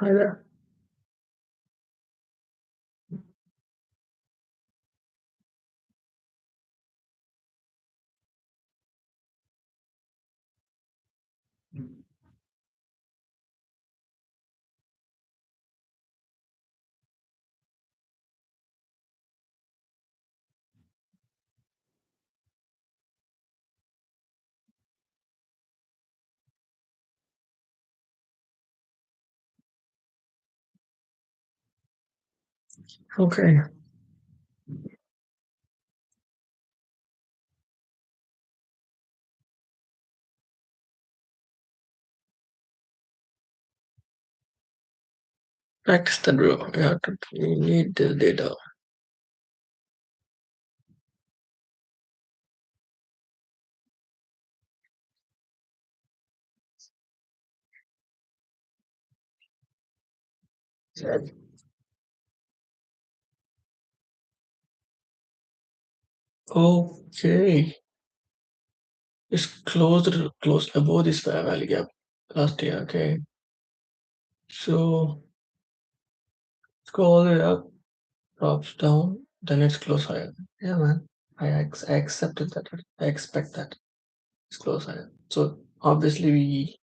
Hi there. Okay, practice the bro. You need the data. Okay, it's close above this fair value gap last year. Okay, so let's go all the way up, drops down, then it's close higher. Yeah, man. I accepted that. I expect that it's close higher. So obviously we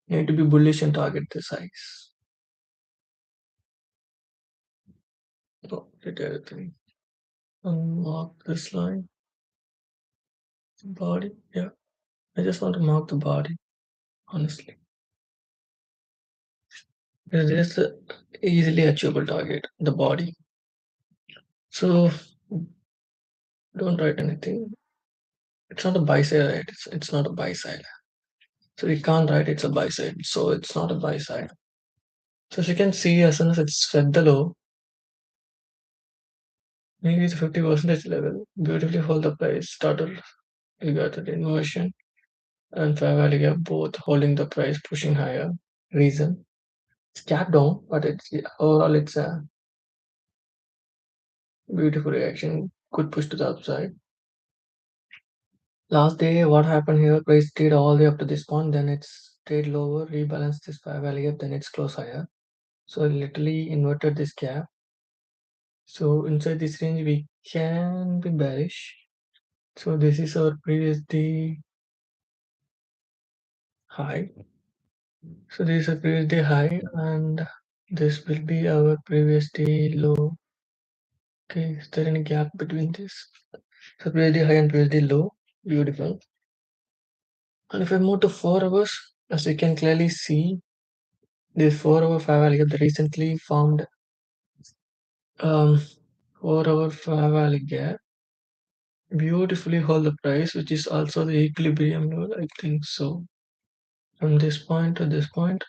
need to be bullish and target the size. Oh, did everything. Unmark this line, body. Yeah, I just want to mark the body, honestly. There's a easily achievable target, the body. So don't write anything. It's not a buy side, right? It's not a buy side. So we can't write it's a buy side. So it's not a buy side. So as you can see, as soon as it's set the low, maybe it's 50 percentage level. Beautifully hold the price. Started, you got the inversion and fair value gap both holding the price, pushing higher. Reason it's gap down, but it's overall it's a beautiful reaction. Good push to the upside. Last day, what happened here? Price stayed all the way up to this point, then it stayed lower, rebalanced this fair value up, then it's close higher. So it literally inverted this gap. So inside this range, we can be bearish. So this is our previous day high. So this is a previous day high, and this will be our previous day low. Okay, is there any gap between this? So previous day high and previous day low. Beautiful. And if I move to 4 hours, as you can clearly see, this 4 hour fair value gap that recently formed um 4 hour fair value gap beautifully hold the price, which is also the equilibrium level. I think so. From this point to this point,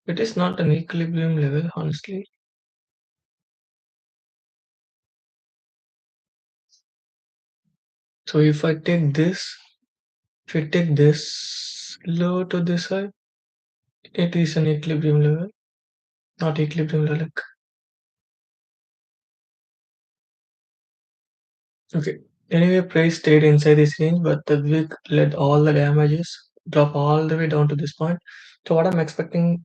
it is not an equilibrium level, honestly. So if I take this low to this high, it is an equilibrium level, not equilibrium level. Okay. Anyway, price stayed inside this range, but the wick led all the damages drop all the way down to this point. So what I'm expecting,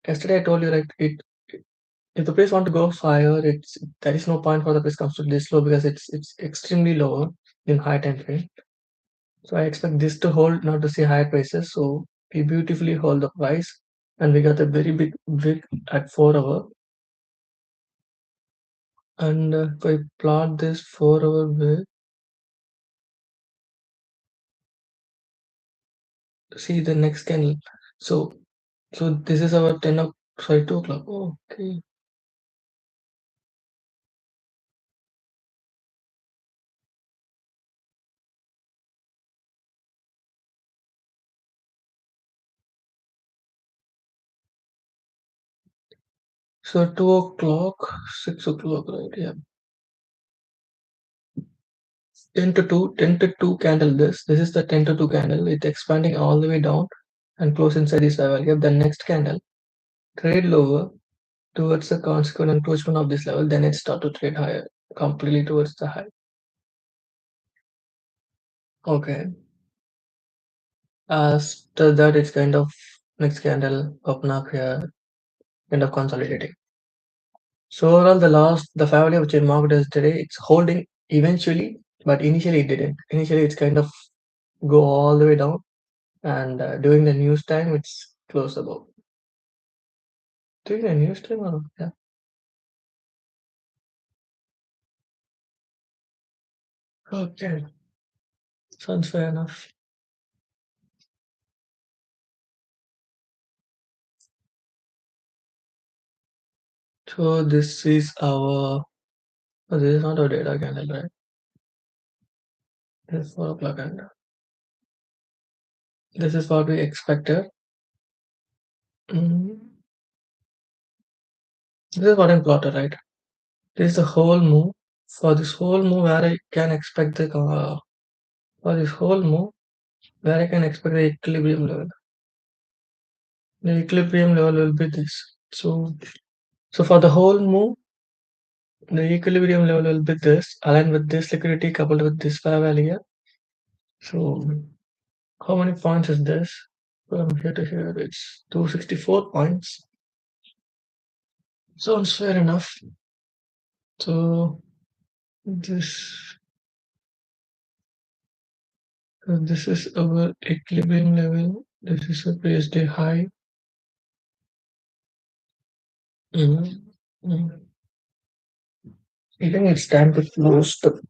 yesterday I told you like if the price want to go higher, it's there is no point for the price comes to this low because it's extremely lower in high time frame. So I expect this to hold, not to see higher prices. So we beautifully hold the price, and we got a very big wick at 4 hour. And if I plot this 4 hour wick, see the next candle. So this is our 2 o'clock. Okay. So 2 o'clock, 6 o'clock, right? Yeah. 10 to 2 candle this is the 10 to 2 candle. It's expanding all the way down and close inside this level. If the next candle trade lower towards the consequent encroachment of this level, then it start to trade higher completely towards the high. Okay. After that, it's kind of next candle open up here. end up consolidating. So overall, the family of chain market is today it's holding eventually, but initially it didn't. Initially, it's kind of go all the way down, and during the news time, it's close above. During the news time, or yeah, okay, sounds fair enough. So this is our. Oh, this is not our data candle, right? This is 4 o'clock candle. This is what we expected. Mm, this is what I'm plotted, right? This is the whole move. For this whole move, where I can expect the for this whole move, where I can expect the equilibrium level. The equilibrium level will be this. So for the whole move, the equilibrium level will be this, aligned with this liquidity coupled with this fair value here. So how many points is this? From here to here, it's 264 points. Sounds fair enough. So this this is our equilibrium level. This is a PSD high. Mhm. Mhm. I think it's time to close the.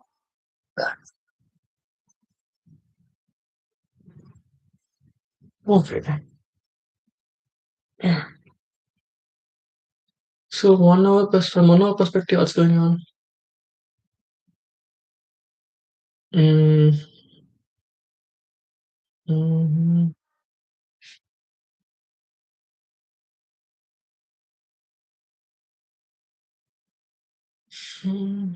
Okay. So 1 hour from 1 hour perspective, what's going on? Mm, mhm, mm.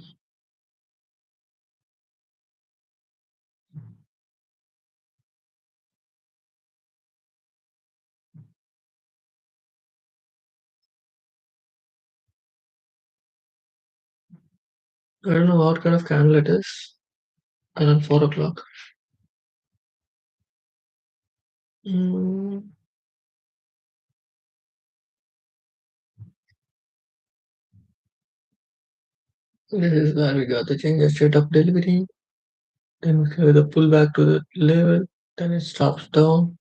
I don't know what kind of candle it is. Around 4 o'clock. Mm, this is where we got the change of state of delivery. Then we have the pullback to the level. Then it stops down.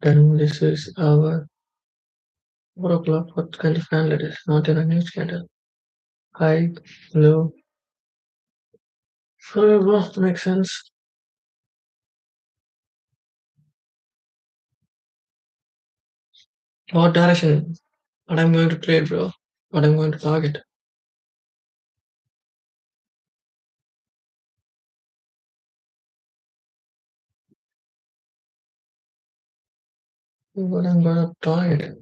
Then this is our 4 o'clock. What kind of candle it is? Not in a news candle. High, low. So well, makes sense. What direction? What I'm going to trade, bro? What I'm going to target? What I'm going to target?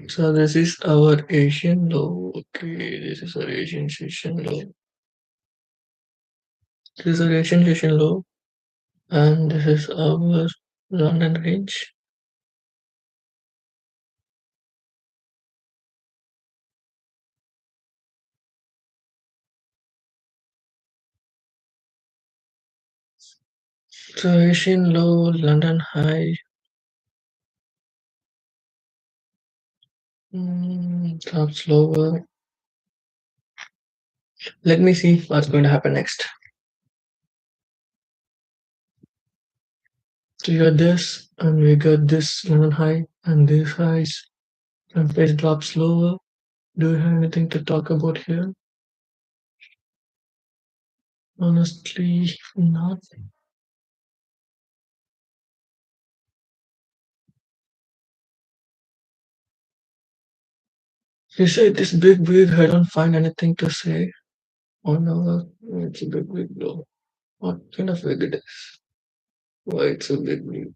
So this is our Asian low. Okay, this is our Asian session low. This is our Asian session low, and this is our London range. So Asian low, London high. Drops lower. Let me see what's going to happen next. So you got this, and we got this London high, and these highs, and price drops lower. Do you have anything to talk about here? Honestly, not. You say this big wig, I don't find anything to say. Oh no, it's a big wig though. What kind of wig it is? Why it's a big wig?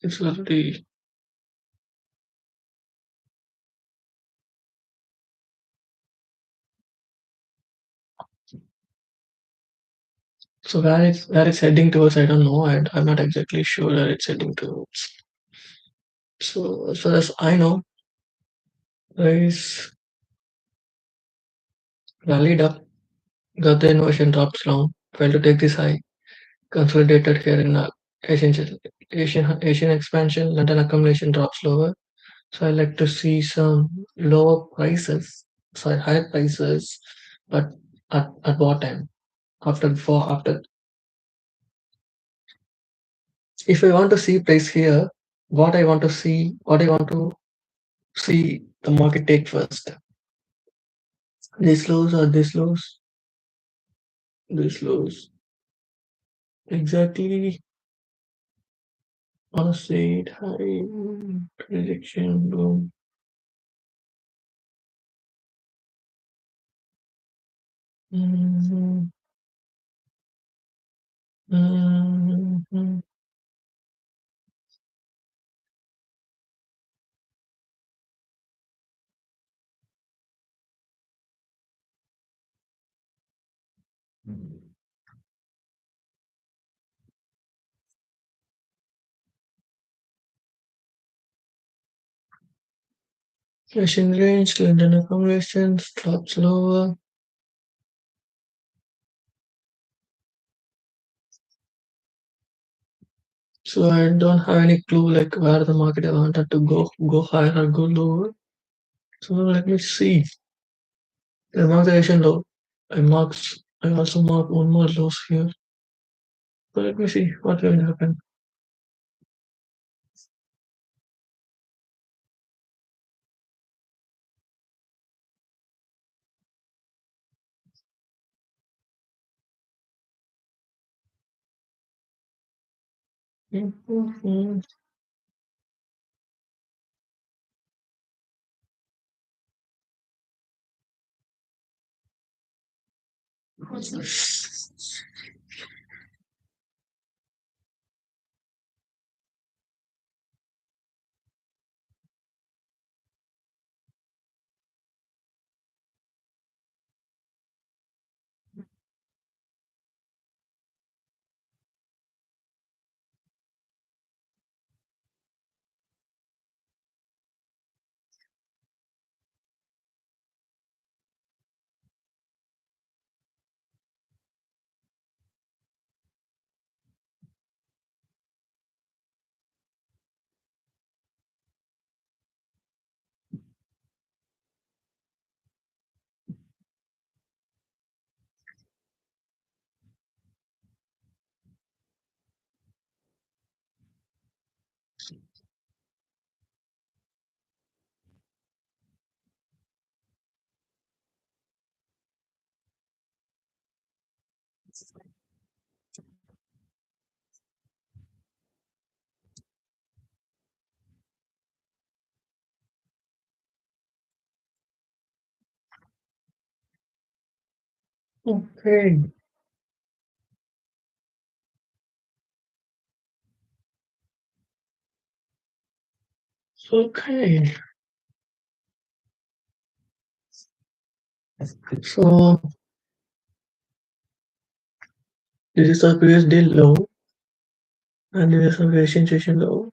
It's already. So where it's heading towards, I don't know. I'm not exactly sure where it's heading towards. So as far as I know, price rallied up, got the inversion drops down, failed to take this high, consolidated here in Asian expansion, London accumulation drops lower. So I like to see some lower prices, sorry, higher prices, but at what time? After if I want to see price here, what I want to see the market take first. This lows or this lows, this lows. Exactly on a state high prediction boom. Mhm, mhm, Flashing range, London accumulation, drops lower. So I don't have any clue like where the market I wanted to go higher or go lower. So let me see. I mark the Asian low. I also mark one more loss here. So let me see what will happen. Mhm. Okay. Okay. So this is a USD low and this is a Asian session low.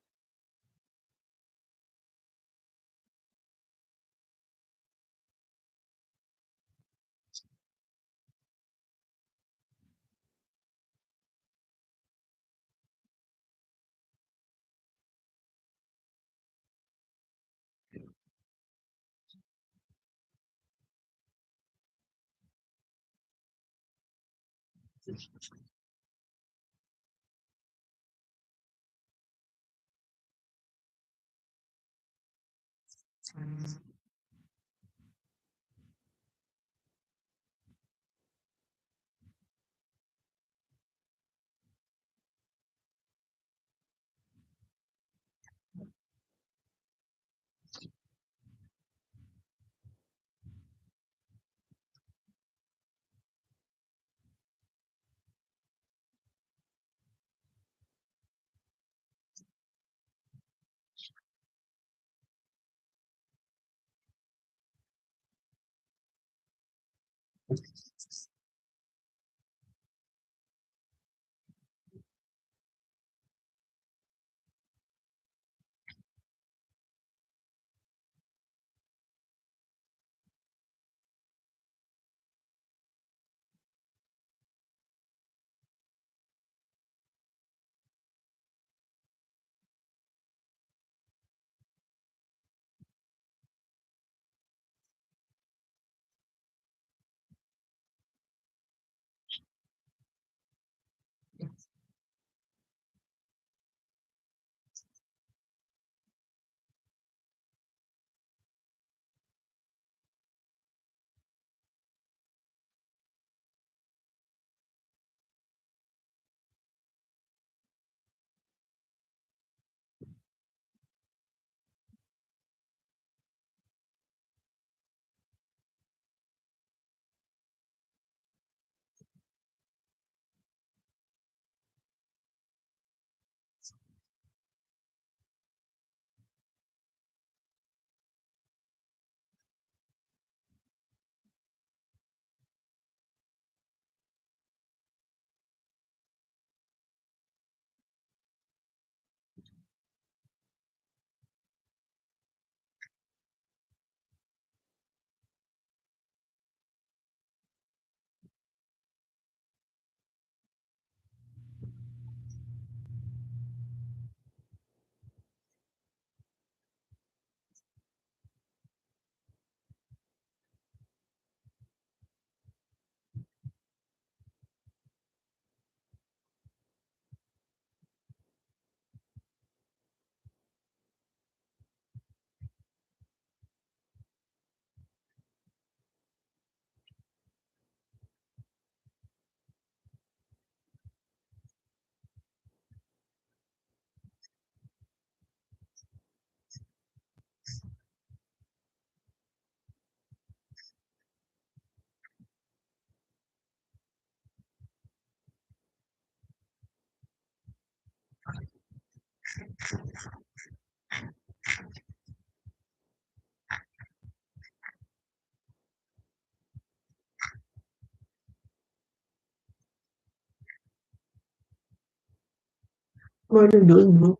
What are you doing, bro?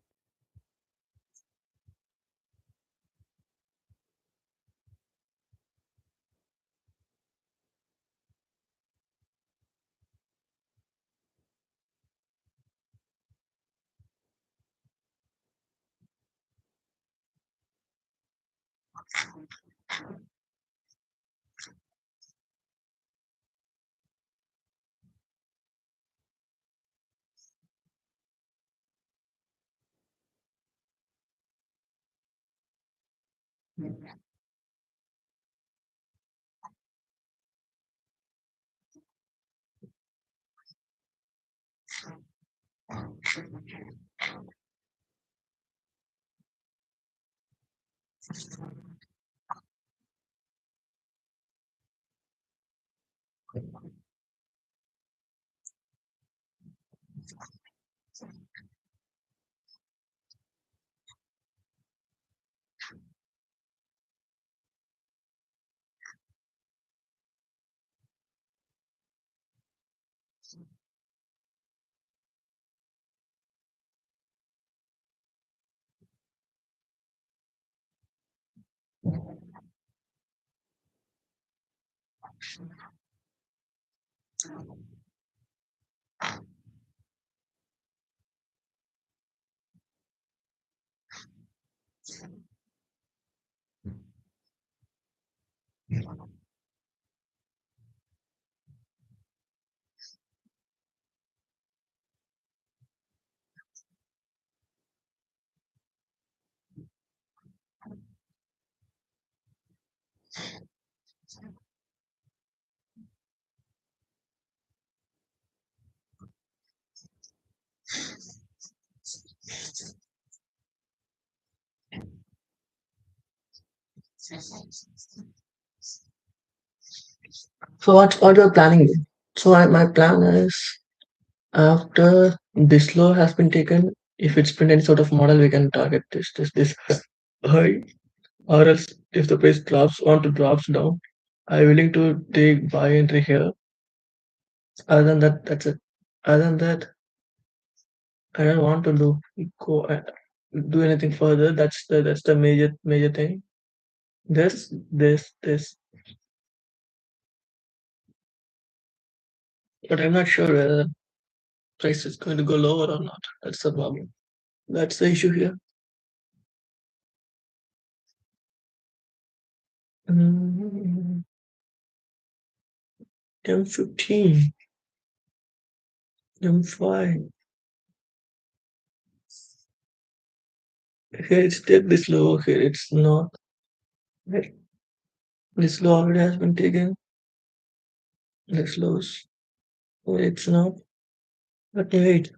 So what you're planning? So my plan is after this low has been taken, if it's been any sort of model, we can target this high. Or else, if the price drops down, I'm willing to take buy entry here. Other than that, that's it. Other than that, I don't want to go do anything further. That's the major thing. This, but I'm not sure whether price is going to go lower or not. That's the problem. That's the issue here. Mm, M15, M5. Here it's take this low. Here it's not. Here, this low already has been taken. This lows. Here it's not. But wait.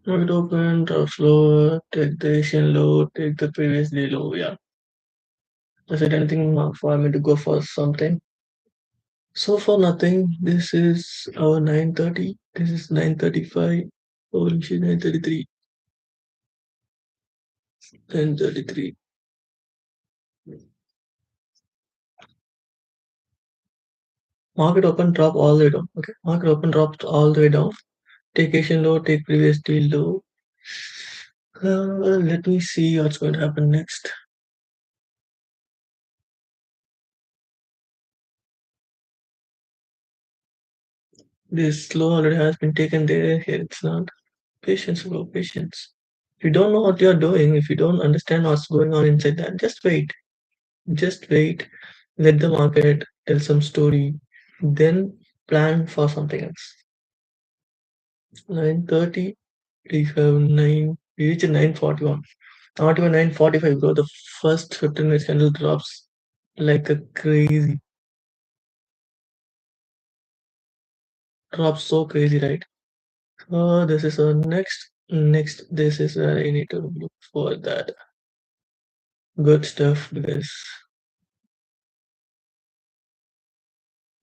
Market open, drops lower, take the Asian low, take the previous day low. Yeah. Is it anything for me to go for something? So far nothing. This is our 9:30. This is 9:35. Holy shit, 9:33. 9:33. Market open, drop all the way down. Okay. Market open, drops all the way down. Take Asian low, take previous day low. Let me see what's going to happen next. This low already has been taken there. Here it's not. Patience, bro, patience. If you don't know what you're doing, if you don't understand what's going on inside that, just wait. Just wait. Let the market tell some story. Then plan for something else. 9:30, we have 9, we reach 9:41. Not even 9:45, bro. The first 15 minutes candle drops like a crazy. Drops so crazy, right? So this is our next. This is where I need to look for that good stuff because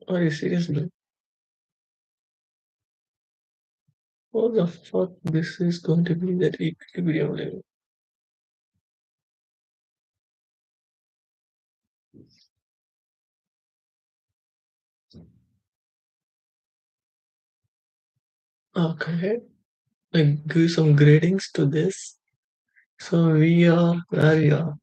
are you serious, bro? What the fuck this is going to be that equilibrium level? Okay, like give some gradings to this. So we are where we are.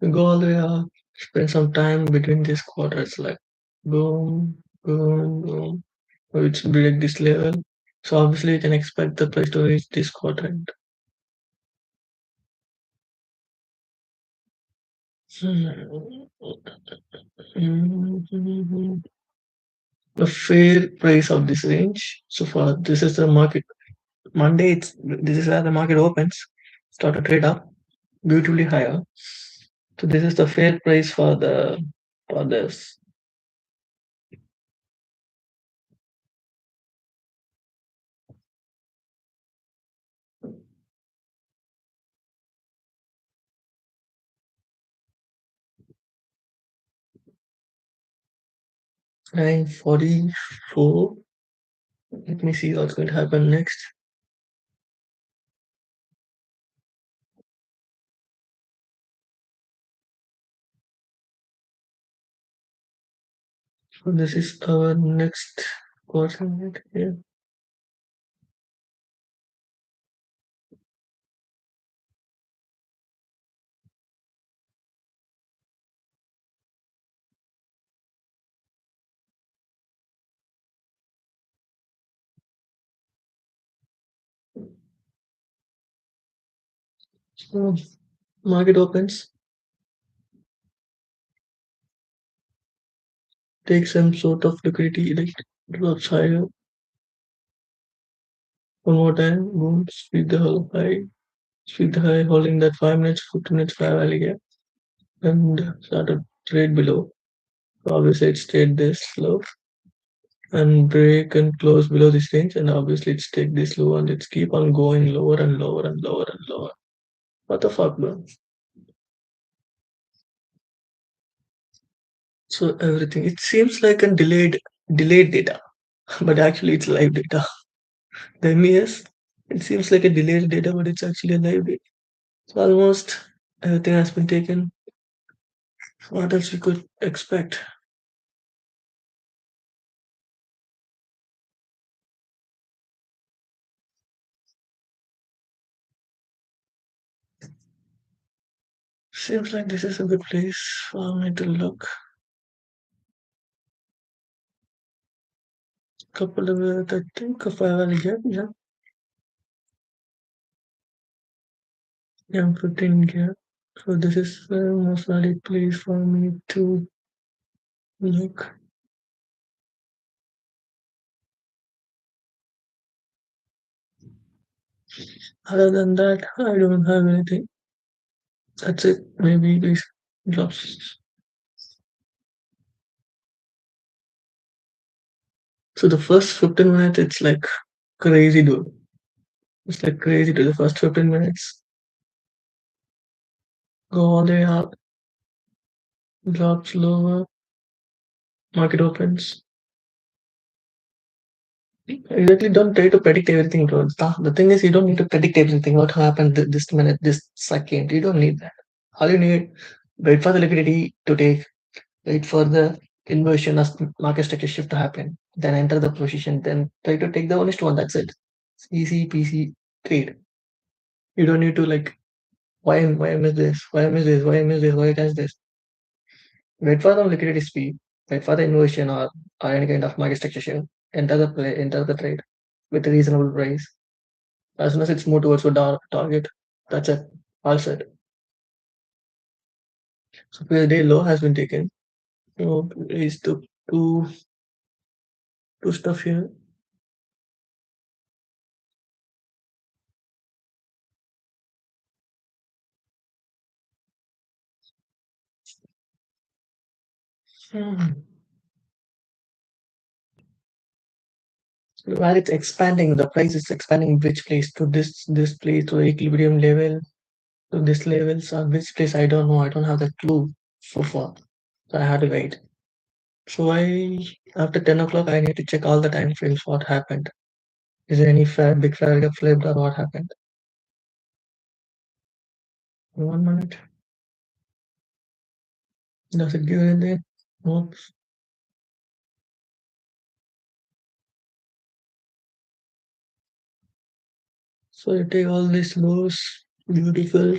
We go all the way up, spend some time between these quarters, like boom, boom, boom, which break this level. So obviously you can expect the price to reach this quadrant. The fair price of this range. So far, this is the market. Monday, this is where the market opens. Start to trade up beautifully higher. So this is the fair price for this 9:44. Let me see what's going to happen next. So this is our next coordinate here. So market opens, takes some sort of liquidity, like drops higher. One more time, boom, sweep the whole high, sweep the high, holding that 5 minutes, 15 minutes fair value gap, and started trade below. Obviously, it stayed this low and break and close below this range, and obviously, it's take this low and it's keep on going lower and lower and lower and lower. What the fuck, bro? So everything it seems like a delayed data, but actually it's live data. The MES it seems like a delayed data, but it's actually a live data. So almost everything has been taken. What else we could expect? Seems like this is a good place for me to look. Couple of I think of I will get yeah. Yeah, I'm putting here. So this is the most valid place for me to look. Other than that, I don't have anything. That's it. Maybe these drops. So the first 15 minutes, it's like crazy, dude. It's like crazy to the first 15 minutes. Go all the way up, drops lower, market opens. Exactly, don't try to predict everything, bro. The thing is, you don't need to predict everything. What happened this minute, this second. You don't need that. All you need, wait for the liquidity to take, wait for the inversion as market structure shift to happen, then enter the position, then try to take the honest one. That's it. It's easy peasy trade. You don't need to like why I miss this, why I miss this, why I miss this, why I catch this. Wait for the liquidity speed, wait for the inversion or any kind of market structure shift. Enter the trade with a reasonable price. As soon as it's moved towards the target, that's it. All set. So day low has been taken. So is the two stuff here. Hmm. While it's expanding, the price is expanding which place to this place to the equilibrium level to this level. So which place I don't know. I don't have the clue so far. So I had to wait. So I after 10 o'clock I need to check all the time frames what happened. Is there any big flag that flipped or what happened? 1 minute. Does it give anything? No. So you take all these lows, beautiful.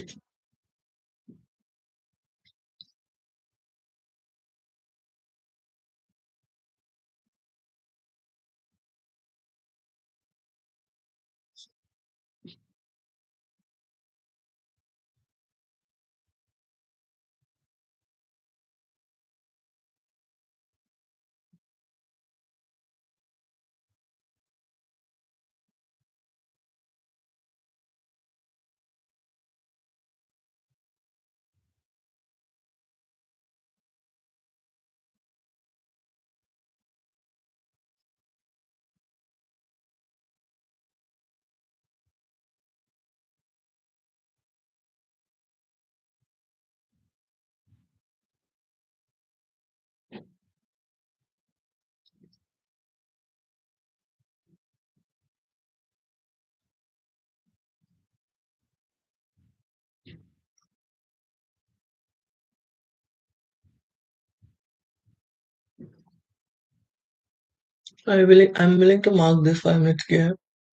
I'm willing to mark this 5 minutes gap.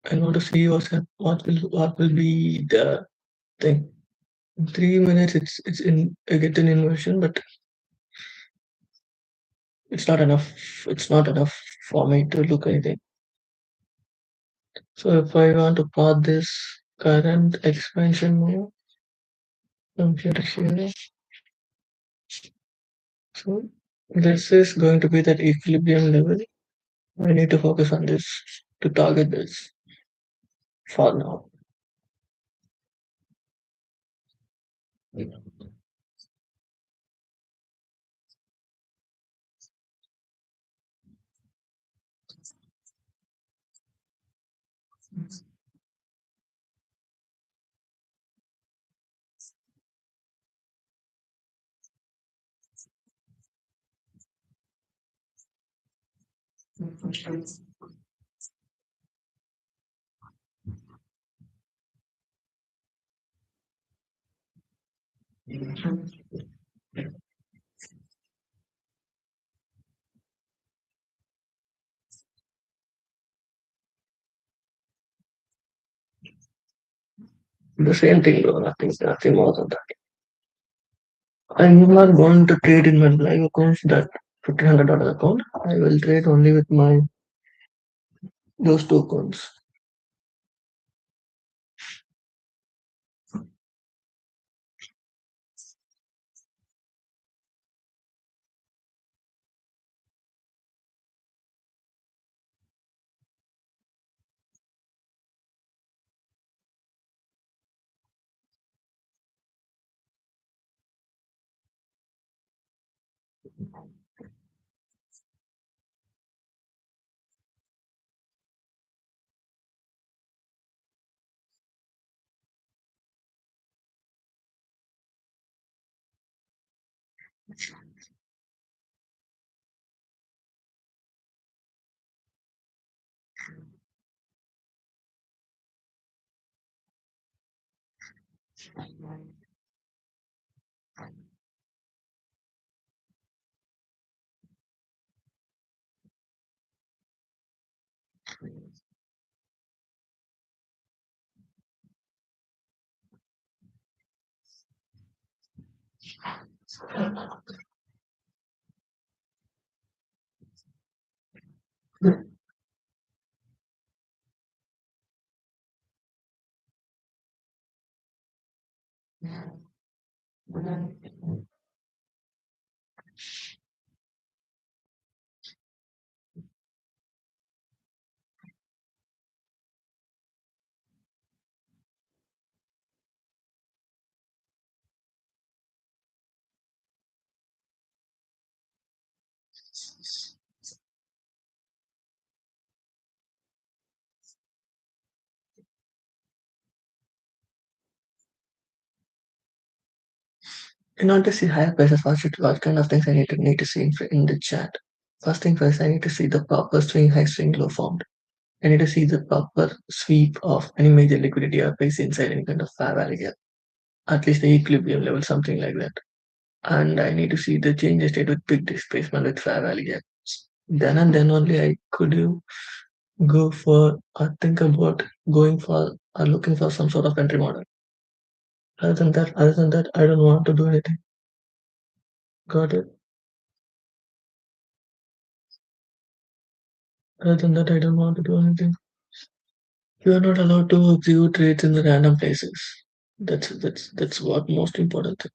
I want to see what will be the thing. In 3 minutes it's in I get an inversion, but it's not enough. It's not enough for me to look anything. So if I want to plot this current expansion move from here to here, so this is going to be that equilibrium level. I need to focus on this to target this for now. The same thing, bro. Nothing more than that. I'm not going to trade in my live accounts that $1,500 account. I will trade only with my those two accounts. In order to see higher prices, what kind of things I need to see in the chart? First thing first, I need to see the proper swing high, swing low formed. I need to see the proper sweep of any major liquidity or price inside any kind of fair value gap, at least the equilibrium level, something like that. And I need to see the change state with big displacement with fair value gap. Then and then only I could you go for or think about going for or looking for some sort of entry model. Other than that, I don't want to do anything. Got it. Other than that, I don't want to do anything. You are not allowed to execute trades in the random places. That's what most important thing.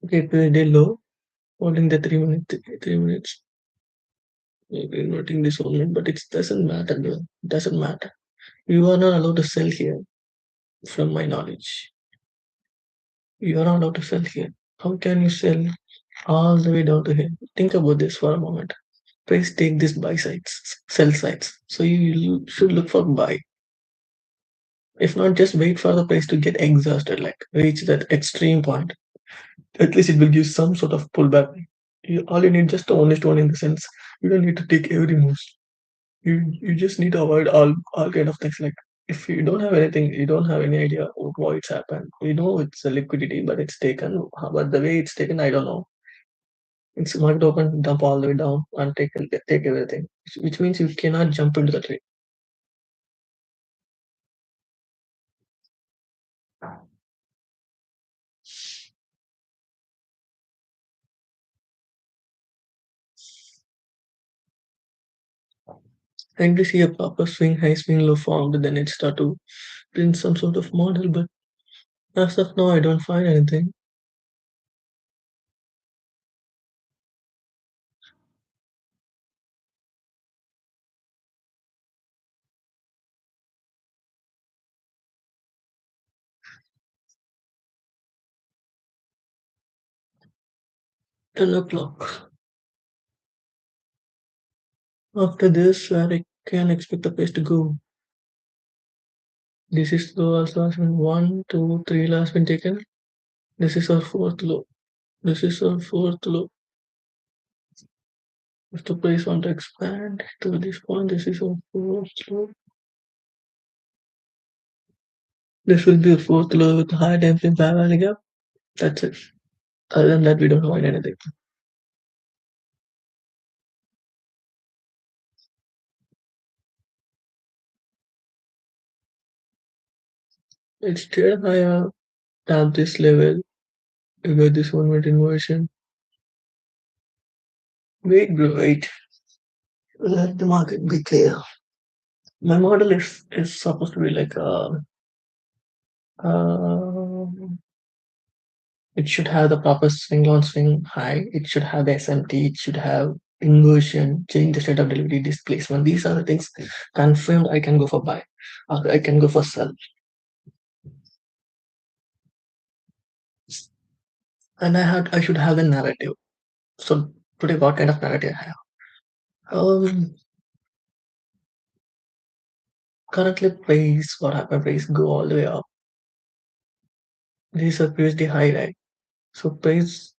Okay, day low, holding the 3 minute 3 minutes. Maybe noting this 1 minute, but it doesn't matter. Though. It doesn't matter. You are not allowed to sell here, from my knowledge. You are not allowed to sell here. How can you sell all the way down to here? Think about this for a moment. Please take this buy sides, sell sides. So you should look for buy. If not, just wait for the price to get exhausted, like reach that extreme point. At least it will give some sort of pullback. All you need just to own is to own in the sense you don't need to take every move. You just need to avoid all kind of things like if you don't have anything, you don't have any idea of why it's happened. You know it's a liquidity, but it's taken. But the way it's taken, I don't know. It's market open, dump all the way down, and take everything, which means you cannot jump into the trade. And to see a proper swing high, swing low formed, then it start to print some sort of model. But as of now, I don't find anything. $10 o'clock. After this, where I can expect the price to go. This is the last one. 1, 2, 3 last been taken. This is our fourth low. This is our fourth low. If the price want to expand to this point, this is our fourth low. This will be a fourth low with high time frame parallel gap. That's it. Other than that, we don't find anything. It's still higher than this level. You got this 1 minute inversion. Wait, bro, wait. Let the market be clear. My model is supposed to be like uh, it should have the proper swing on swing high. It should have the SMT. It should have inversion, change the state of delivery, displacement. These are the things confirmed. I can go for buy, or I can go for sell, and I should have the narrative. So today, what kind of narrative I have? Currently, price what happened? Price go all the way up. This is a previously high, right? So price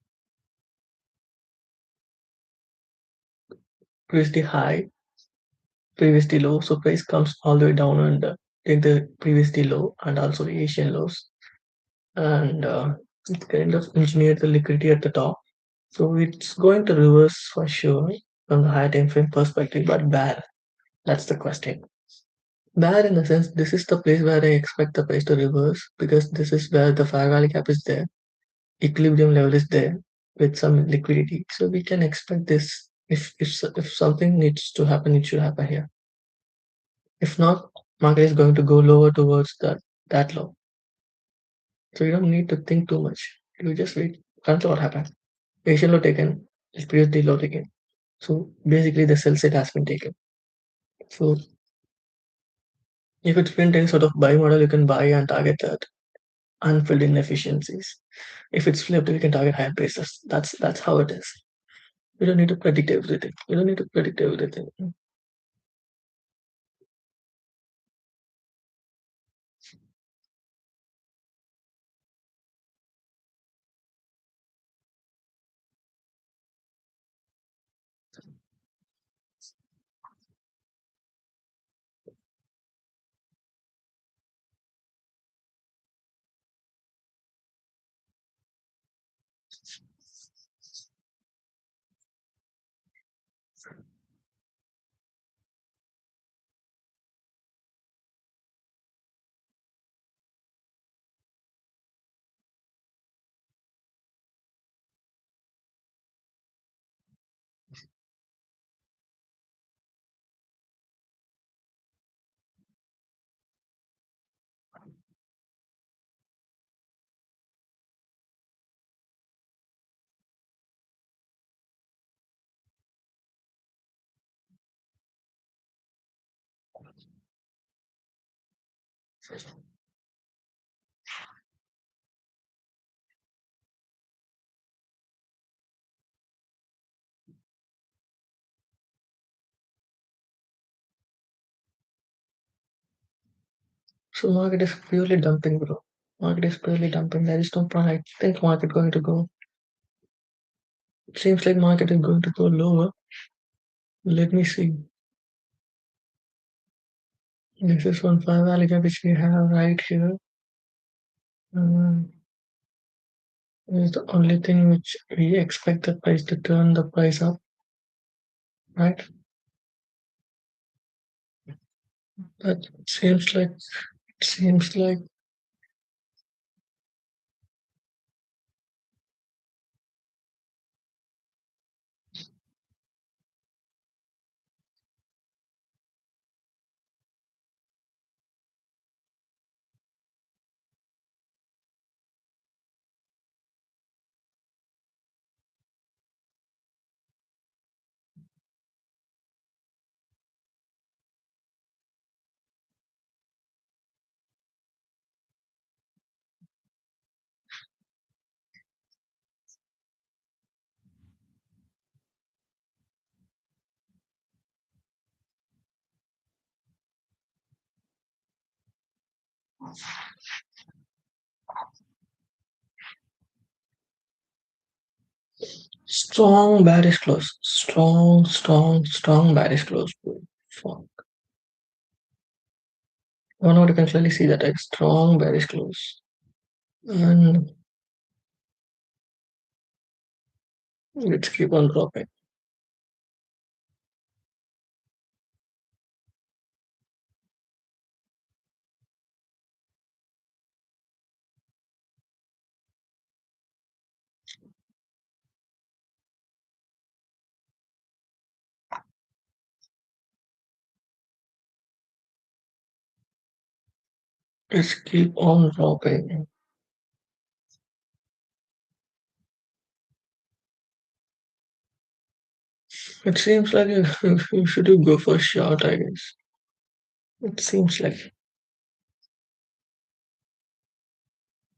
previously high, previously low. So price comes all the way down and take the previously low and also the Asian lows, and it kind of engineered the liquidity at the top. So it's going to reverse for sure from the higher time frame perspective, but bad. That's the question. Bad in the sense this is the place where I expect the price to reverse because this is where the fair value gap is there, equilibrium level is there with some liquidity. So we can expect this. If something needs to happen, it should happen here. If not, market is going to go lower towards that that low. So you don't need to think too much. You just wait. Currently, what happened? Asian low taken is previously low taken. So basically, the sell set has been taken. So if it's been any sort of buy model, you can buy and target that unfilled inefficiencies. If it's flipped, you can target higher prices. That's how it is. You don't need to predict everything. You don't need to predict everything. So market is purely dumping, bro. Market is purely dumping. There is no point. I think market going to go. It seems like market is going to go lower. Let me see. This is one five value gap which we have right here. Um, is the only thing which we expect the price to turn the price up, right? But it seems like strong bearish close. Strong bearish close. Fuck. One out you can clearly see that a strong bearish close. And let's keep on dropping. Let's keep on dropping. It seems like you should go for short, I guess. It seems like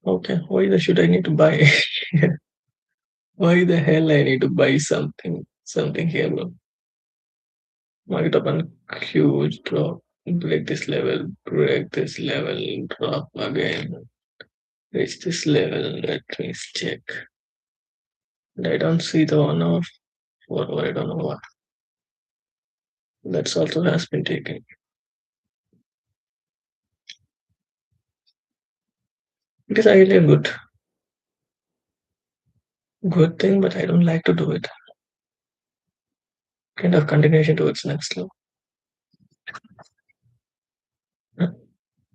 okay. Why the should I need to buy? Why the hell I need to buy something here, bro? Market up and huge drop. Break this level, drop again, reach this level. Let me check. I don't see the one of what I don't know what. That's also has been taken. It is ideally a good thing, but I don't like to do it. Kind of continuation to its next level.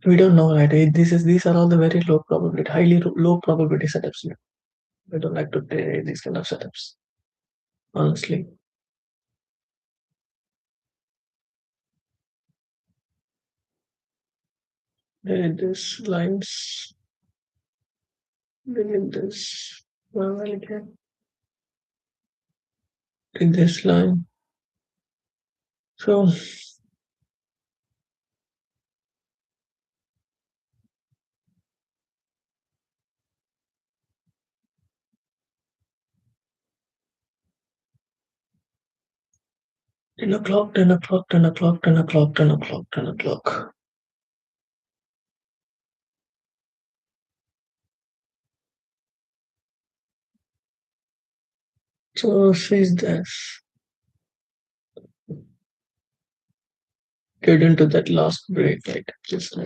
We don't know, right? These are all the very low probability, low probability setups. I don't like to play these kind of setups, honestly. this lines, delete this, well, again, in this line. So, ten o'clock, 10 o'clock, 10 o'clock, 10 o'clock, 10 o'clock, 10 o'clock. So, she's this. Get into that last break, right? Just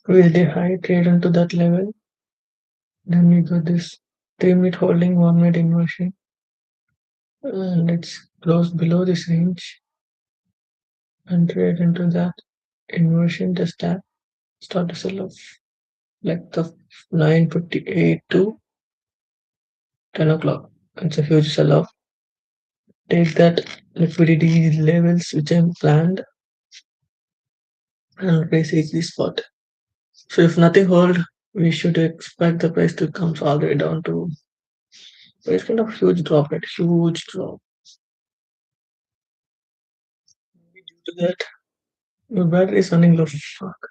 really high, trade into that level. Then we got this 3 minute holding, 1 minute inversion, and it's close below this range and trade into that inversion. Just tap, start to sell off like the 9:58 to 10 o'clock. It's a huge sell off. Take that liquidity levels which I'm planned and research the spot. So if nothing hold, we should expect the price to come all the way down to, it's kind of huge drop, right? Huge drop. Due to that, your battery is running low. Fuck.